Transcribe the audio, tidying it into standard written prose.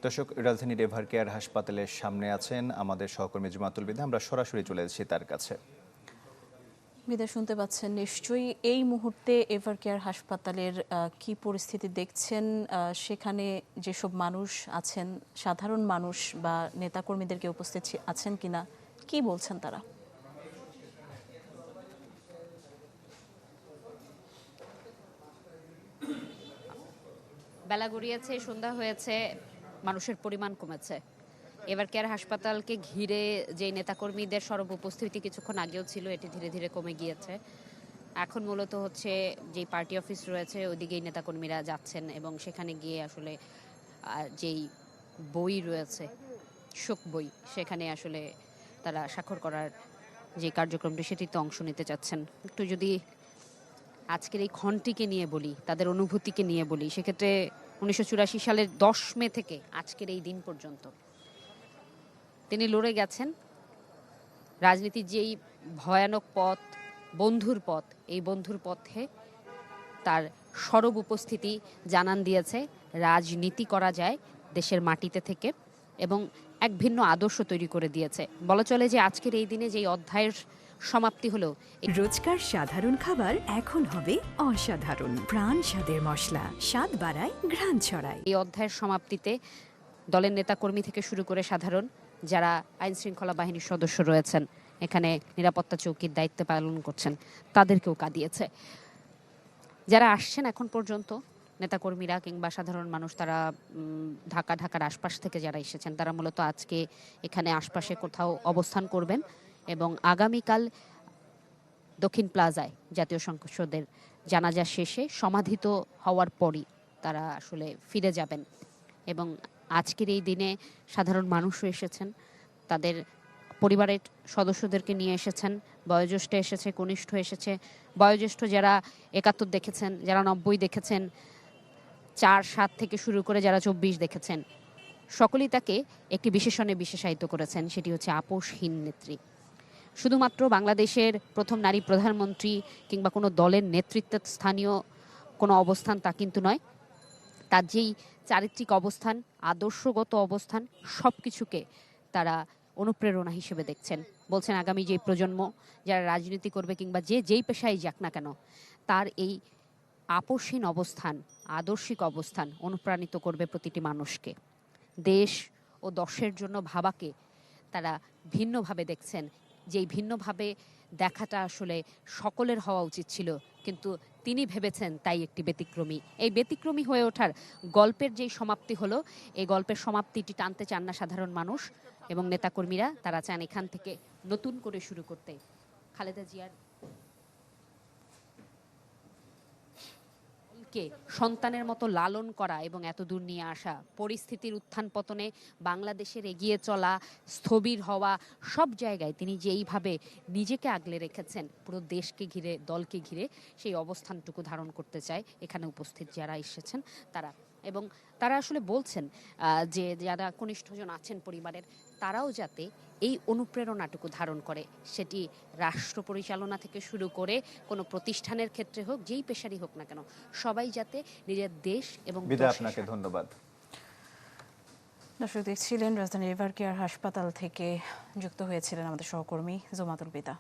দর্শক, রাজধানীর ever care হাসপাতালের সামনে আছেন আমাদের সহকর্মী জুমাতুল বিদা। আমরা সরাসরি চলে এসেছি তার কাছে। বিদা, শুনতে পাচ্ছেন নিশ্চয়ই। এই মুহূর্তে এভার কেয়ার হাসপাতালের কি পরিস্থিতি দেখছেন? সেখানে যেসব মানুষ আছেন, সাধারণ মানুষ বা নেতাকর্মীদেরকে উপস্থিত আছেন কিনা, কি বলছেন তারা? বেলা গড়িয়েছে, সন্ধ্যা হয়েছে, মানুষের পরিমাণ কমেছে। এবার কেয়ার হাসপাতালকে ঘিরে যে নেতাকর্মীদের সরব উপস্থিতি কিছুক্ষণ আগেও ছিল, এটি ধীরে ধীরে কমে গিয়েছে। এখন মূলত হচ্ছে যেই পার্টি অফিস রয়েছে ওইদিকেই নেতাকর্মীরা যাচ্ছেন এবং সেখানে গিয়ে আসলে যেই বই রয়েছে, শোক বই, সেখানে আসলে তারা স্বাক্ষর করার যে কার্যক্রমটি সেটিতে অংশ নিতে চাচ্ছেন। একটু যদি আজকের এই ক্ষণটিকে নিয়ে বলি, তাদের অনুভূতিকে নিয়ে বলি, সেক্ষেত্রে 1984 সালের 10 মে থেকে আজকের এই দিন পর্যন্ত তিনি লড়ে গেছেন রাজনীতির যেই ভয়ানক পথ, বন্ধুর পথ, এই বন্ধুর পথে তার সরব উপস্থিতি জানান দিয়েছে রাজনীতি করা যায় দেশের মাটিতে থেকে এবং এক ভিন্ন আদর্শ তৈরি করে দিয়েছে। বলা চলে যে আজকের এই দিনে যেই অধ্যায়ের সমাপ্তি হলো, রোজকার সাধারণ খাবার এখন হবে অসাধারণ। প্রাণ স্বাদের মশলা, স্বাদ বাড়ায়, ঘ্রাণ ছড়ায়। এই অধ্যায়ের সমাপ্তিতে দলের নেতাকর্মী থেকে শুরু করে সাধারণ যারা আইন শৃঙ্খলা বাহিনীর সদস্য রয়েছেন, এখানে নিরাপত্তা চৌকির দায়িত্ব পালন করছেন, তাদেরকেও কাঁদিয়েছে। যারা আসছেন এখন পর্যন্ত নেতাকর্মীরা কিংবা সাধারণ মানুষ, তারা ঢাকার আশপাশ থেকে যারা এসেছেন, তারা মূলত আজকে এখানে আশপাশে কোথাও অবস্থান করবেন এবং আগামীকাল দক্ষিণ প্লাজায় জাতীয় সংসদের জানাজা শেষে সমাধিত হওয়ার পরই তারা আসলে ফিরে যাবেন। এবং আজকের এই দিনে সাধারণ মানুষও এসেছেন, তাদের পরিবারের সদস্যদেরকে নিয়ে এসেছেন, বয়োজ্যেষ্ঠ এসেছে, কনিষ্ঠ এসেছে। বয়োজ্যেষ্ঠ যারা 71 দেখেছেন, যারা 90 দেখেছেন, 4-7 থেকে শুরু করে যারা 24 দেখেছেন, সকলেই তাকে একটি বিশেষণে বিশেষায়িত করেছেন, সেটি হচ্ছে আপোষহীন নেত্রী। শুধুমাত্র বাংলাদেশের প্রথম নারী প্রধানমন্ত্রী কিংবা কোনো দলের নেতৃত্ব স্থানীয় কোনো অবস্থান তা কিন্তু নয়। তার যেই চারিত্রিক অবস্থান, আদর্শগত অবস্থান, সব কিছুকে তারা অনুপ্রেরণা হিসেবে দেখছেন। বলছেন আগামী যে প্রজন্ম যারা রাজনীতি করবে কিংবা যেই পেশায় যাক না কেন, তার এই আপোষহীন অবস্থান, আদর্শিক অবস্থান অনুপ্রাণিত করবে প্রতিটি মানুষকে। দেশ ও দশের জন্য ভাবাকে তারা ভিন্নভাবে দেখছেন, যেই ভিন্নভাবে দেখাটা আসলে সকলের হওয়া উচিত ছিল, কিন্তু তিনি ভেবেছেন তাই একটি ব্যতিক্রমী। এই ব্যতিক্রমী হয়ে ওঠার গল্পের যেই সমাপ্তি হলো, এই গল্পের সমাপ্তিটি টানতে চান না সাধারণ মানুষ এবং নেতাকর্মীরা। তারা চান এখান থেকে নতুন করে শুরু করতে। খালেদা জিয়ার কে সন্তানের মতো লালন করা এবং এত দূর নিয়ে আসা, পরিস্থিতির উত্থান পতনে বাংলাদেশের এগিয়ে চলা, স্থবির হওয়া, সব জায়গায় তিনি যেইভাবে নিজেকে আগলে রেখেছেন, পুরো দেশকে ঘিরে, দলকে ঘিরে, সেই অবস্থানটুকু ধারণ করতে চায় এখানে উপস্থিত যারা এসেছেন তারা। এবং তারা আসলে বলছেন যে যারা কনিষ্ঠজন আছেন পরিবারের, তারাও যাতে এই অনুপ্রেরণাটুকু ধারণ করে, সেটি রাষ্ট্র পরিচালনা থেকে শুরু করে কোনো প্রতিষ্ঠানের ক্ষেত্রে হোক, যেই পেশারই হোক না কেন, সবাই যাতে নিজের দেশ এবং বিদা, আপনাকে ধন্যবাদ। দর্শক, দেখছিলেন রাজধানীর এভার কেয়ার হাসপাতাল থেকে যুক্ত হয়েছিলেন আমাদের সহকর্মী জুমাতুল বিদা।